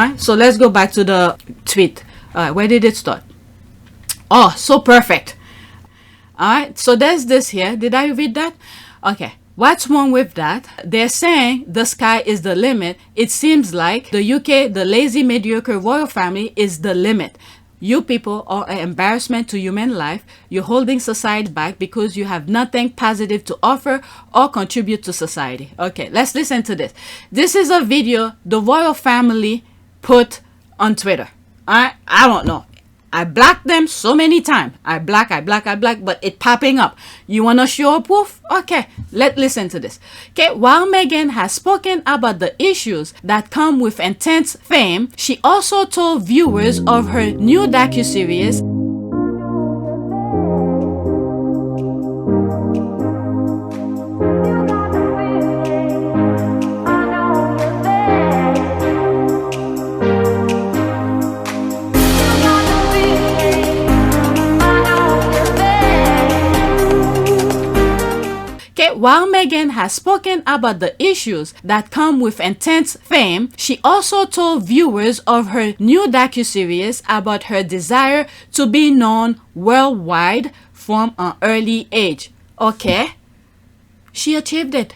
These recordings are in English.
Alright, so let's go back to the tweet. Where did it start? Oh, so perfect. Alright, so there's this here. Did I read that? Okay. What's wrong with that? They're saying the sky is the limit. It seems like the UK, the lazy, mediocre royal family, is the limit. You people are an embarrassment to human life. You're holding society back because you have nothing positive to offer or contribute to society. Okay, let's listen to this. This is a video the royal family put on Twitter. I don't know. I blocked them so many times. I block, but it popping up. You want to show a proof? Okay, let's listen to this. Okay, while Meghan has spoken about the issues that come with intense fame, she also told viewers of her new docuseries While Meghan has spoken about the issues that come with intense fame, she also told viewers of her new docuseries about her desire to be known worldwide from an early age. Okay? She achieved it.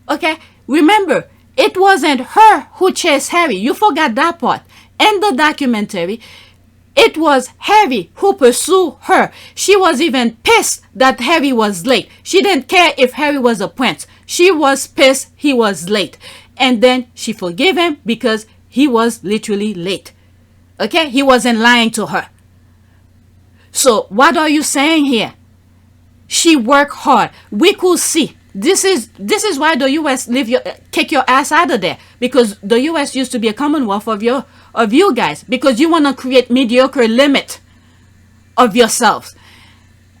Okay? Remember, it wasn't her who chased Harry. You forgot that part. In the documentary, it was Harry who pursued her. She was even pissed that Harry was late. She didn't care if Harry was a prince. She was pissed he was late. And then she forgave him because he was literally late. Okay? He wasn't lying to her. So what are you saying here? She worked hard. We could see. This is why the US kick your ass out of there, because the US used to be a commonwealth of you guys, because you want to create mediocre limit of yourselves.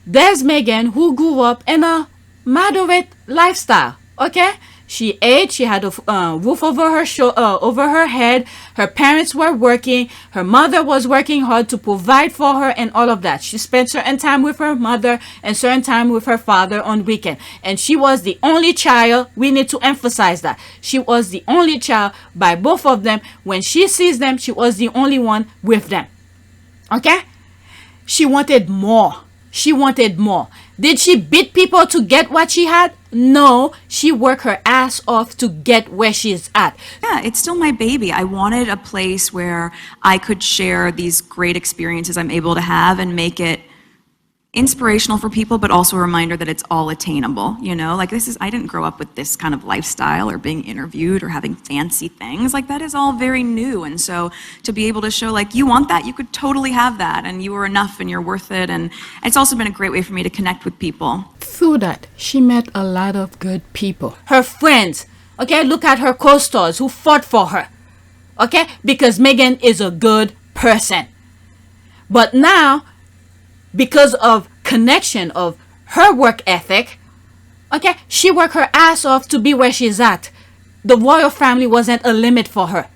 There's Meghan, who grew up in a moderate lifestyle. Okay, she ate. She had a roof over her head. Her parents were working. Her mother was working hard to provide for her and all of that. She spent certain time with her mother and certain time with her father on weekend. And she was the only child. We need to emphasize that. She was the only child by both of them. When she sees them, she was the only one with them. Okay? She wanted more. She wanted more. Did she beat people to get what she had? No, she worked her ass off to get where she's at. Yeah, it's still my baby. I wanted a place where I could share these great experiences I'm able to have and make it inspirational for people, but also a reminder that it's all attainable, you know? Like, I didn't grow up with this kind of lifestyle or being interviewed or having fancy things. Like, that is all very new. And so to be able to show, like, you want that, you could totally have that, and you are enough and you're worth it. And it's also been a great way for me to connect with people. Through that, she met a lot of good people. Her friends, okay? Look at her co-stars who fought for her, okay? Because Meghan is a good person. But now, because of connection of her work ethic, okay, she worked her ass off to be where she's at. The royal family wasn't a limit for her.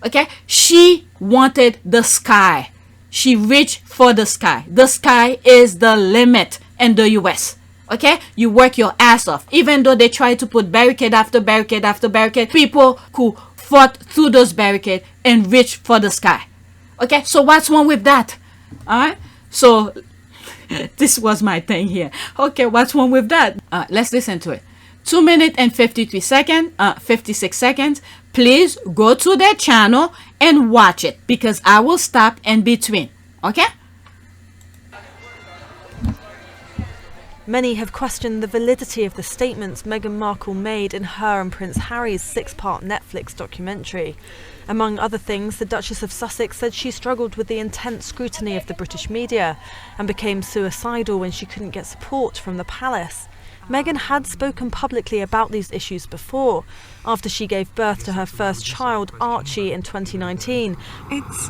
Okay, she wanted the sky. She reached for the sky. The sky is the limit in the US. Okay, you work your ass off. Even though they try to put barricade after barricade after barricade, people who fought through those barricades and reached for the sky. Okay, so what's wrong with that? All right, so this was my thing here. Okay, what's wrong with that? Let's listen to it. 2 minutes and 56 seconds. Please go to their channel and watch it, because I will stop in between. Okay? Many have questioned the validity of the statements Meghan Markle made in her and Prince Harry's 6-part Netflix documentary. Among other things, the Duchess of Sussex said she struggled with the intense scrutiny of the British media and became suicidal when she couldn't get support from the palace. Meghan had spoken publicly about these issues before, after she gave birth to her first child, Archie, in 2019. It's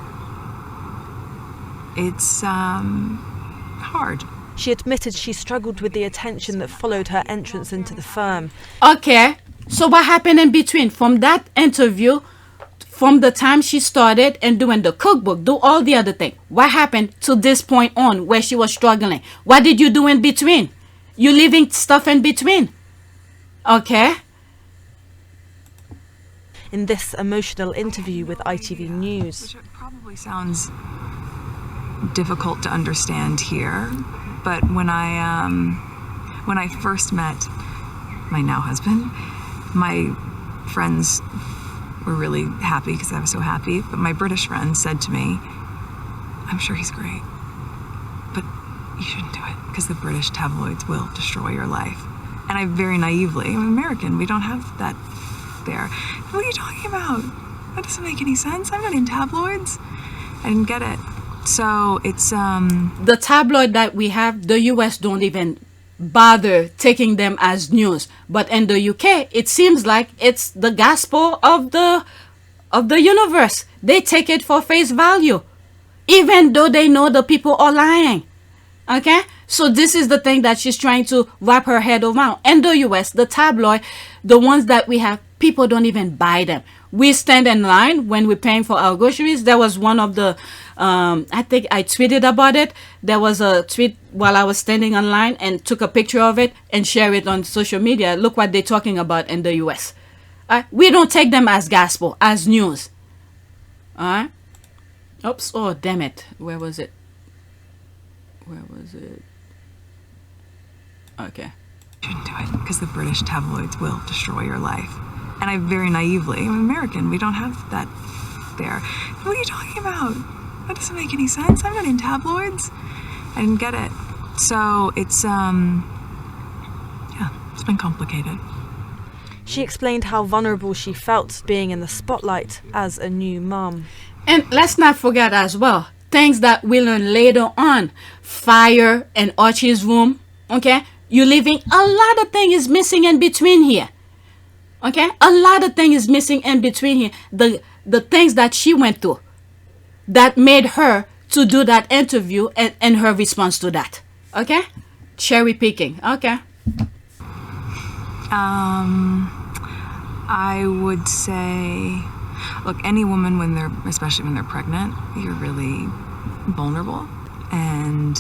hard. She admitted she struggled with the attention that followed her entrance into the firm. Okay, so what happened in between? From that interview, from the time she started and doing the cookbook, do all the other thing, what happened to this point on where she was struggling? What did you do in between? You leaving stuff in between. Okay. in this emotional interview with ITV News. Which probably sounds difficult to understand here, but when I first met my now husband, my friends were really happy because I was so happy, but my British friends said to me, "I'm sure he's great, but you shouldn't do it because the British tabloids will destroy your life." And I very naively, I'm American, we don't have that there. "What are you talking about? That doesn't make any sense. I'm not in tabloids." I didn't get it. So it's the tabloid that we have, the US don't even bother taking them as news, but in the UK it seems like it's the gospel of the universe. They take it for face value even though they know the people are lying. Okay, so this is the thing that she's trying to wrap her head around. In the US, the tabloid, the ones that we have, people don't even buy them. We stand in line when we're paying for our groceries. There was one of the I think I tweeted about it. There was a tweet while I was standing online and took a picture of it and share it on social media. Look what they're talking about in the US. We don't take them as gospel, as news. Alright. Oops. Oh, damn it. Where was it? Okay. You shouldn't do it because the British tabloids will destroy your life. And I very naively, I'm American, we don't have that there. "What are you talking about? That doesn't make any sense. I'm not in tabloids." I didn't get it. So it's it's been complicated. She explained how vulnerable she felt being in the spotlight as a new mum. And let's not forget as well, things that we learn later on. Fire in Archie's room. Okay? You're leaving. A lot of things is missing in between here. Okay? A lot of things is missing in between here. The things that she went through that made her to do that interview and her response to that. Okay? Cherry picking. Okay. I would say, look, any woman especially when they're pregnant, you're really vulnerable. And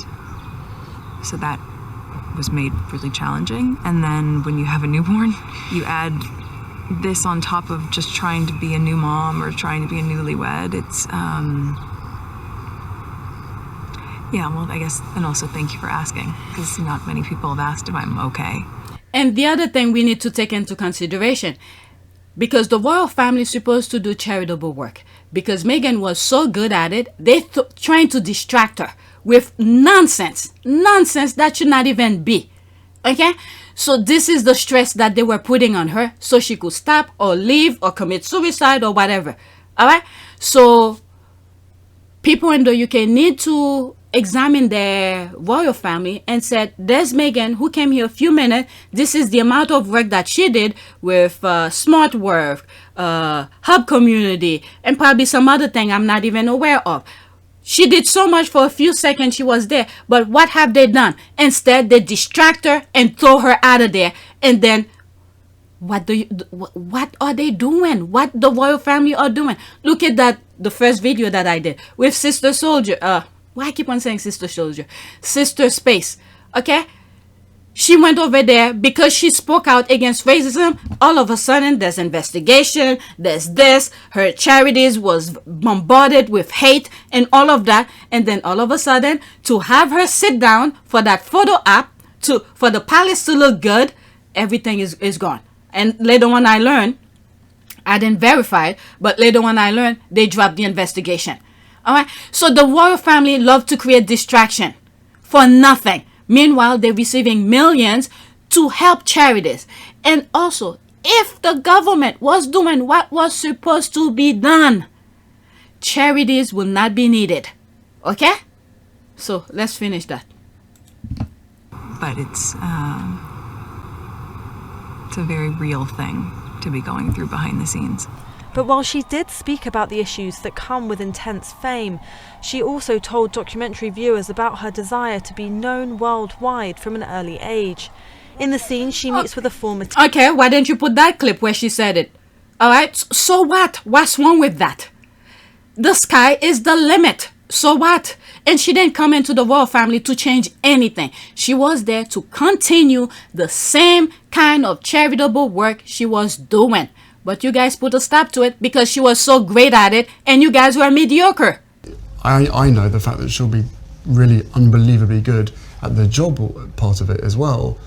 so that was made really challenging. And then when you have a newborn, you add this on top of just trying to be a new mom or trying to be a newlywed. It's, well, I guess, and also thank you for asking, because not many people have asked if I'm okay. And the other thing we need to take into consideration, because the royal family is supposed to do charitable work, because Meghan was so good at it, they're trying to distract her with nonsense that should not even be. Okay? So this is the stress that they were putting on her so she could stop or leave or commit suicide or whatever. All right? So people in the UK need to examine their royal family and said, there's Meghan who came here a few minutes. This is the amount of work that she did with Smart Work, Hub Community, and probably some other thing I'm not even aware of. She did so much for a few seconds she was there, but what have they done? Instead, they distract her and throw her out of there. And then what are they doing? What the royal family are doing? Look at the first video that I did with Sister Soldier. Why I keep on saying Sister Soldier? Sister Space. Okay? She went over there because she spoke out against racism. All of a sudden, there's investigation. There's this. Her charities was bombarded with hate and all of that. And then all of a sudden, to have her sit down for that photo op, for the palace to look good, everything is gone. And later on, I learned, I didn't verify it, but later on, I learned they dropped the investigation. All right. So the royal family love to create distraction for nothing. Meanwhile, they're receiving millions to help charities. And also, if the government was doing what was supposed to be done, charities will not be needed. Okay? So let's finish that. But it's a very real thing to be going through behind the scenes. But while she did speak about the issues that come with intense fame, she also told documentary viewers about her desire to be known worldwide from an early age. In the scene, she meets with a former... Okay, why didn't you put that clip where she said it? All right, so what? What's wrong with that? The sky is the limit. So what? And she didn't come into the royal family to change anything. She was there to continue the same kind of charitable work she was doing. But you guys put a stop to it because she was so great at it and you guys were mediocre. I know the fact that she'll be really unbelievably good at the job part of it as well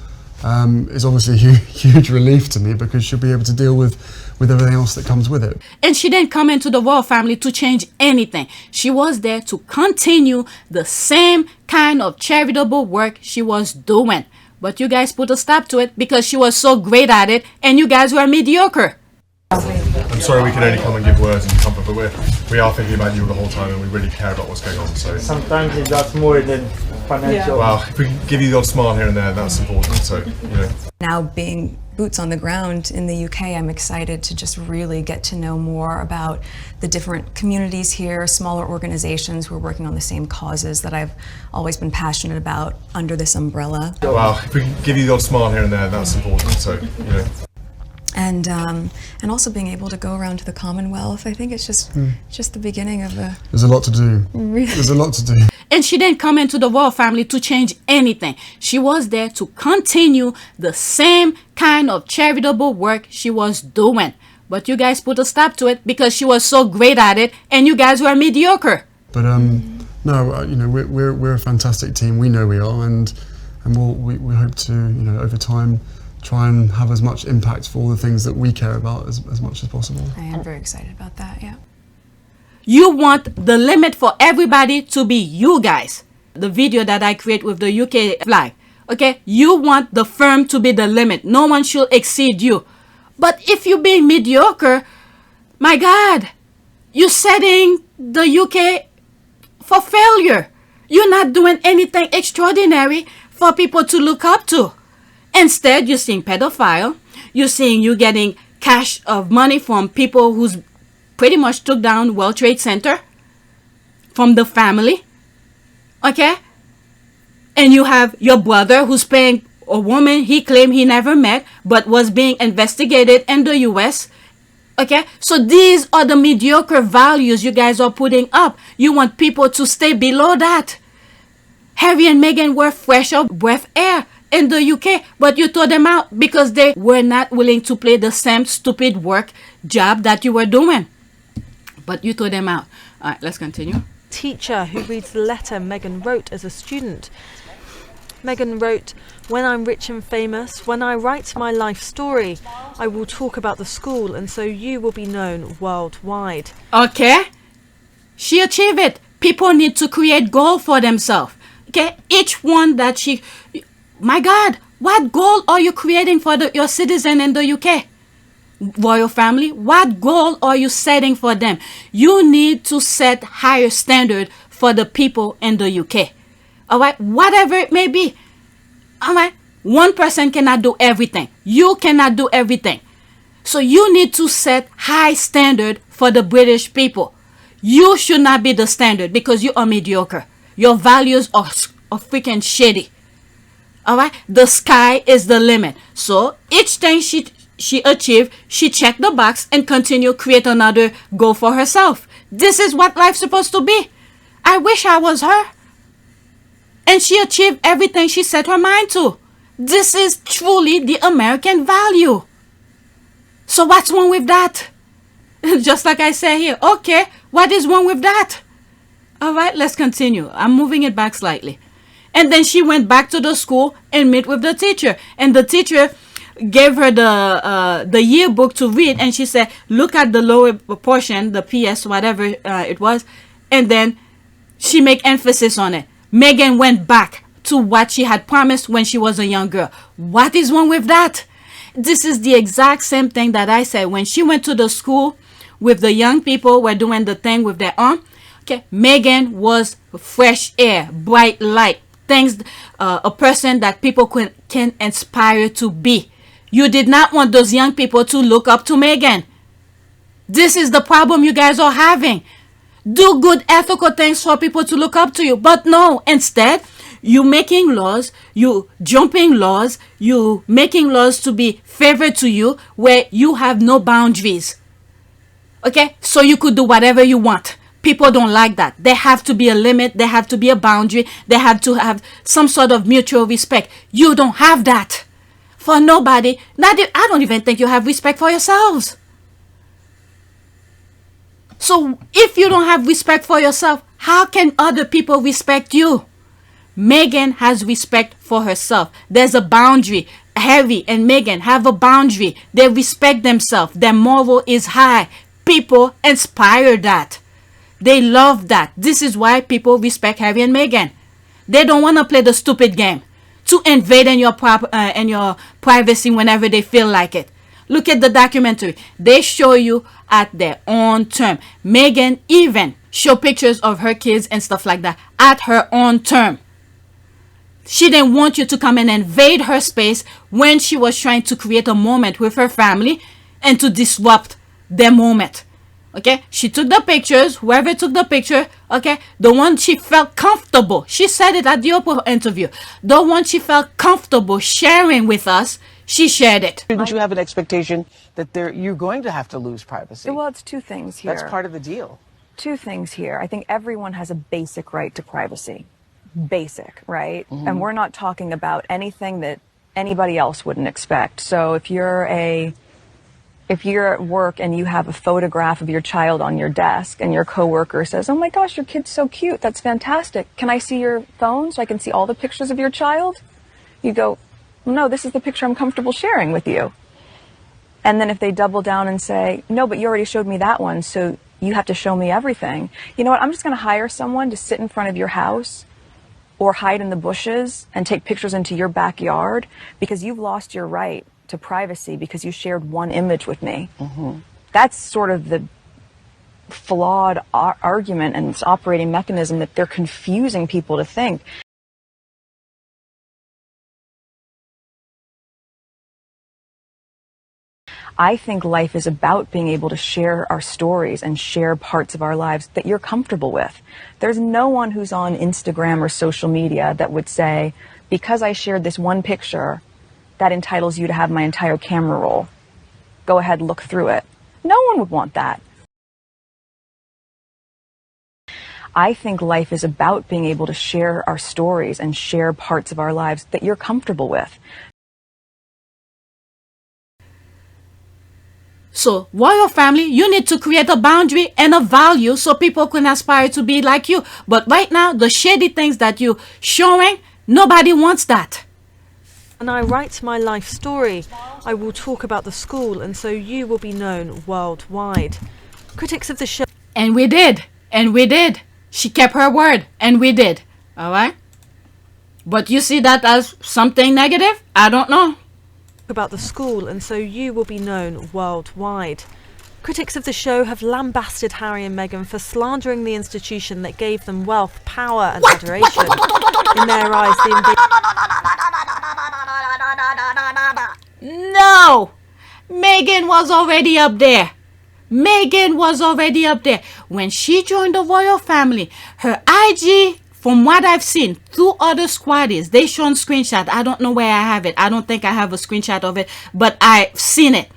is obviously a huge relief to me, because she'll be able to deal with everything else that comes with it. And she didn't come into the royal family to change anything. She was there to continue the same kind of charitable work she was doing. But you guys put a stop to it because she was so great at it and you guys were mediocre. I'm sorry we can only come and give words and comfort, but we are thinking about you the whole time and we really care about what's going on. So sometimes it does more than financial. Well, if we can give you the odd smile here and there, that's important. So, you know. Now being boots on the ground in the UK, I'm excited to just really get to know more about the different communities here, smaller organizations who are working on the same causes that I've always been passionate about under this umbrella. Well, if we can give you the odd smile here and there, that's important. So, you know. And also being able to go around to the Commonwealth, I think it's just the beginning of a... There's a lot to do. There's a lot to do. And she didn't come into the royal family to change anything. She was there to continue the same kind of charitable work she was doing. But you guys put a stop to it because she was so great at it and you guys were mediocre. But no, you know, we're a fantastic team. We know we are, and we hope to, you know, over time, try and have as much impact for all the things that we care about as much as possible. I am very excited about that, yeah. You want the limit for everybody to be you guys. The video that I create with the UK flag. Okay, you want the firm to be the limit. No one should exceed you. But if you're being mediocre, my God, you're setting the UK for failure. You're not doing anything extraordinary for people to look up to. Instead, you're seeing pedophile. You're seeing you getting cash of money from people who's pretty much took down World Trade Center from the family. Okay? And you have your brother who's paying a woman he claimed he never met but was being investigated in the US. Okay? So these are the mediocre values you guys are putting up. You want people to stay below that. Harry and Meghan were fresh of breath air in the UK, but you threw them out because they were not willing to play the same stupid work job that you were doing. But you threw them out. All right, let's continue. Teacher who reads the letter Meghan wrote as a student. Meghan wrote, "When I'm rich and famous, when I write my life story, I will talk about the school and so you will be known worldwide." Okay? She achieved it. People need to create goal for themselves. Okay? Each one that she... My God, what goal are you creating for your citizen in the UK? Royal family, what goal are you setting for them? You need to set higher standard for the people in the UK. All right, whatever it may be. All right, one person cannot do everything. You cannot do everything. So you need to set high standard for the British people. You should not be the standard because you are mediocre. Your values are freaking shitty. All right, the sky is the limit. So each thing she achieved, she checked the box and continue create another goal for herself. This is what life's supposed to be. I wish I was her. And she achieved everything she set her mind to. This is truly the American value. So what's wrong with that? Just like I say here, okay, what is wrong with that? All right, let's continue. I'm moving it back slightly. And then she went back to the school and met with the teacher. And the teacher gave her the yearbook to read. And she said, look at the lower portion, the PS, whatever it was. And then she made emphasis on it. Meghan went back to what she had promised when she was a young girl. What is wrong with that? This is the exact same thing that I said. When she went to the school with the young people were doing the thing with their arm. Okay, Meghan was fresh air, bright light. Things, a person that people can inspire to be. You did not want those young people to look up to Meghan. This is the problem you guys are having. Do good ethical things for people to look up to you. But no, instead, you making laws, you jumping laws, you making laws to be favored to you where you have no boundaries. Okay, so you could do whatever you want. People don't like that. There have to be a limit. There have to be a boundary. They have to have some sort of mutual respect. You don't have that for nobody. I don't even think you have respect for yourselves. So if you don't have respect for yourself, how can other people respect you? Meghan has respect for herself. There's a boundary. Harry and Meghan have a boundary. They respect themselves. Their moral is high. People inspire that. They love that. This is why people respect Harry and Meghan. They don't want to play the stupid game to invade in your privacy whenever they feel like it. Look at the documentary. They show you at their own term. Meghan even show pictures of her kids and stuff like that at her own term. She didn't want you to come and invade her space when she was trying to create a moment with her family and to disrupt their moment. Okay, she took the pictures, whoever took the picture, okay, the one she felt comfortable. She said it at the Oprah interview. The one she felt comfortable sharing with us, she shared it. Didn't you have an expectation that you're going to have to lose privacy? Well, it's two things here. That's part of the deal. Two things here. I think everyone has a basic right to privacy. Basic, right? Mm-hmm. And we're not talking about anything that anybody else wouldn't expect. So if you're at work and you have a photograph of your child on your desk and your coworker says, "Oh my gosh, your kid's so cute. That's fantastic. Can I see your phone so I can see all the pictures of your child?" You go, "No, this is the picture I'm comfortable sharing with you." And then if they double down and say, "No, but you already showed me that one, so you have to show me everything." You know what? I'm just going to hire someone to sit in front of your house or hide in the bushes and take pictures into your backyard because you've lost your right to privacy because you shared one image with me. Mm-hmm. That's sort of the flawed argument and its operating mechanism that they're confusing people to think. I think life is about being able to share our stories and share parts of our lives that you're comfortable with. There's no one who's on Instagram or social media that would say, because I shared this one picture, that entitles you to have my entire camera roll. Go ahead, look through it. No one would want that. I think life is about being able to share our stories and share parts of our lives that you're comfortable with. So, royal family, you need to create a boundary and a value so people can aspire to be like you. But right now, the shady things that you're showing, nobody wants that. And I write my life story. I will talk about the school, and so you will be known worldwide. Critics of the show... And we did. And we did. She kept her word. And we did. Alright? But you see that as something negative? I don't know. About the school, and so you will be known worldwide. Critics of the show have lambasted Harry and Meghan for slandering the institution that gave them wealth, power and adoration. In their eyes, No! Meghan was already up there. Meghan was already up there. When she joined the royal family, her IG... From what I've seen through other squaddies, they shown screenshot. I don't know where I have it. I don't think I have a screenshot of it, but I've seen it.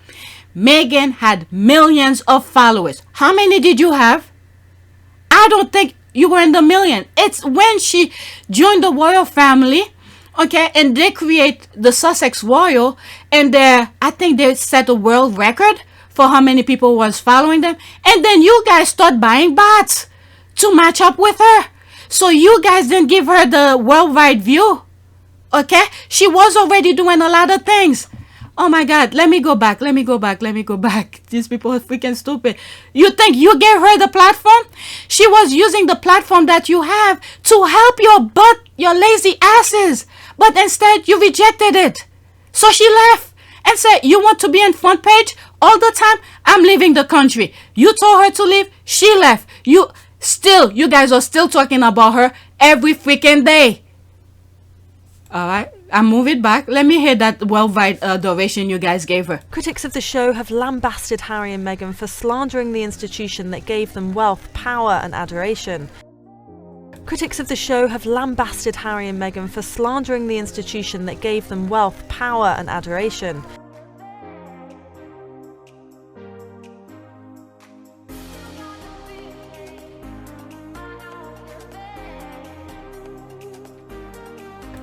Meghan had millions of followers. How many did you have? I don't think you were in the million. It's when she joined the royal family, okay, and they create the Sussex Royal, and I think they set a world record for how many people was following them. And then you guys start buying bots to match up with her. So you guys didn't give her the worldwide view. Okay? She was already doing a lot of things. Oh my God. Let me go back. These people are freaking stupid. You think you gave her the platform? She was using the platform that you have to help your lazy asses. But instead you rejected it. So she left and said, you want to be in front page all the time? I'm leaving the country. You told her to leave. She left. You guys are still talking about her every freaking day. Alright, I'll move it back. Let me hear that worldwide adoration you guys gave her. Critics of the show have lambasted Harry and Meghan for slandering the institution that gave them wealth, power and adoration. Critics of the show have lambasted Harry and Meghan for slandering the institution that gave them wealth, power and adoration.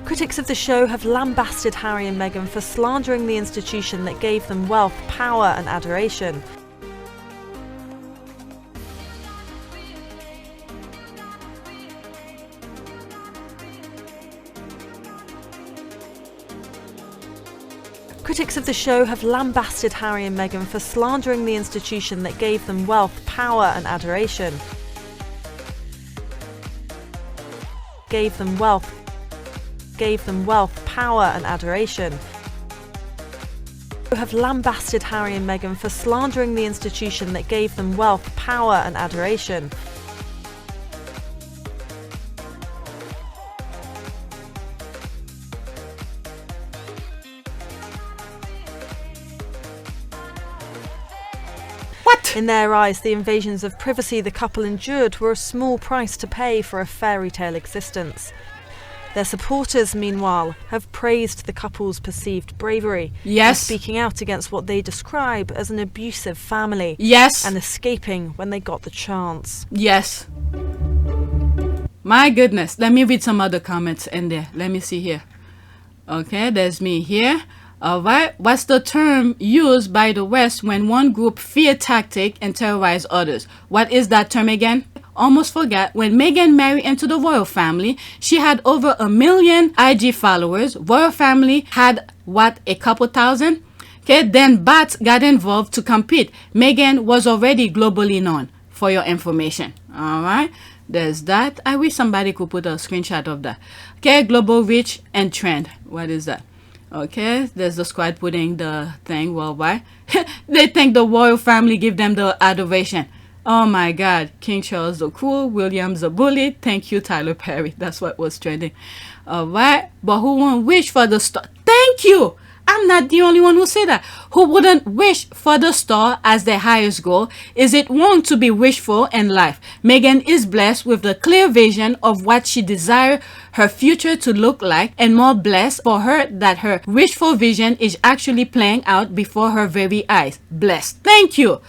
Critics of the show have lambasted Harry and Meghan for slandering the institution that gave them wealth, power and adoration. Critics of the show have lambasted Harry and Meghan for slandering the institution that gave them wealth, power and adoration. Gave them wealth, power and adoration. Have lambasted Harry and Meghan for slandering the institution that gave them wealth, power and adoration. In their eyes, the invasions of privacy the couple endured were a small price to pay for a fairy tale existence. Their supporters, meanwhile, have praised the couple's perceived bravery. Yes. Speaking out against what they describe as an abusive family. Yes. And escaping when they got the chance. Yes. My goodness. Let me read some other comments in there. Let me see here. Okay, there's me here. Alright, what's the term used by the West when one group fear tactic and terrorize others? What is that term again? Almost forgot. When Meghan married into the royal family, she had over 1 million IG followers. Royal family had, what, a couple thousand? Okay, then bots got involved to compete. Meghan was already globally known, for your information. Alright, there's that. I wish somebody could put a screenshot of that. Okay, global reach and trend. What is that? Okay, there's the squad putting the thing worldwide. They think the royal family give them the adoration. Oh my God, King Charles the Cruel, William the Bully. Thank you, Tyler Perry. That's what was trending. Alright, but who won't wish for the star? Thank you! I'm not the only one who say that. Who wouldn't wish for the star as their highest goal? Is it wrong to be wishful in life? Meghan is blessed with the clear vision of what she desires her future to look like, and more blessed for her that her wishful vision is actually playing out before her very eyes. Blessed. Thank you.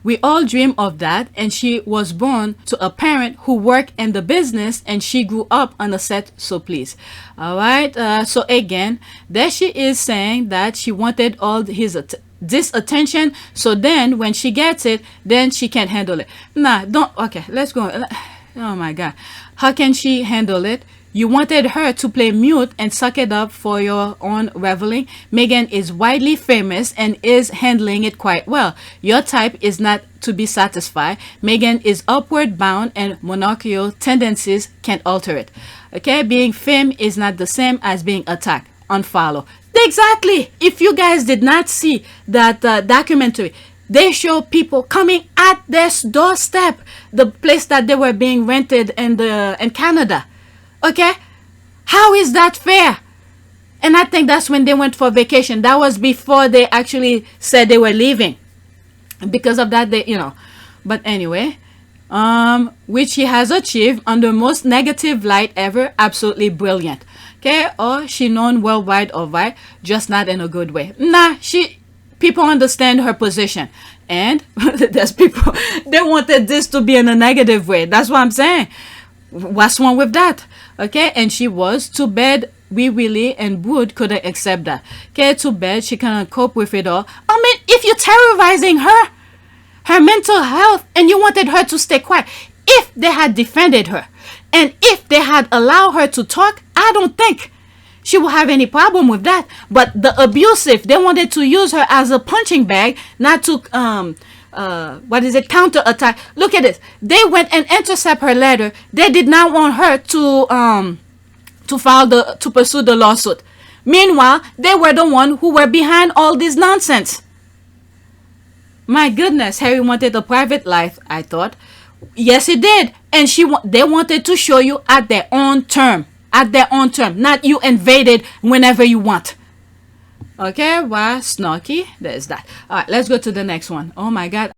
We all dream of that, and she was born to a parent who worked in the business, and she grew up on a set, so please. Alright, so again, there she is saying that she wanted all this attention, so then when she gets it, then she can't handle it. Nah, don't, okay, let's go. Oh my God. How can she handle it? You wanted her to play mute and suck it up for your own reveling. Meghan is widely famous and is handling it quite well. Your type is not to be satisfied. Meghan is upward bound and monarchical tendencies can't alter it. Okay, being fame is not the same as being attacked. Unfollow. Exactly. If you guys did not see that documentary, they show people coming at their doorstep, the place that they were being rented in Canada. Okay, how is that fair? And I think that's when they went for vacation. That was before they actually said they were leaving. Because of that, they, you know. But anyway, which he has achieved under most negative light ever. Absolutely brilliant. Okay, or she known worldwide, alright, just not in a good way. Nah, people understand her position. And there's people, they wanted this to be in a negative way. That's what I'm saying. What's wrong with that? Okay, and she was too bad we really and Wood couldn't accept that. Okay, too bad she cannot cope with it all. I mean, if you're terrorizing her mental health, and you wanted her to stay quiet, if they had defended her and if they had allowed her to talk, I don't think she will have any problem with that. But the abusive, they wanted to use her as a punching bag, not to counter attack. Look at this. They went and intercept her letter. They did not want her to pursue the lawsuit. Meanwhile, they were the one who were behind all this nonsense. My goodness, Harry wanted a private life, I thought. Yes, he did. And they wanted to show you at their own term. At their own term. Not you invaded whenever you want. Okay, well, snarky. There's that. All right, let's go to the next one. Oh my God.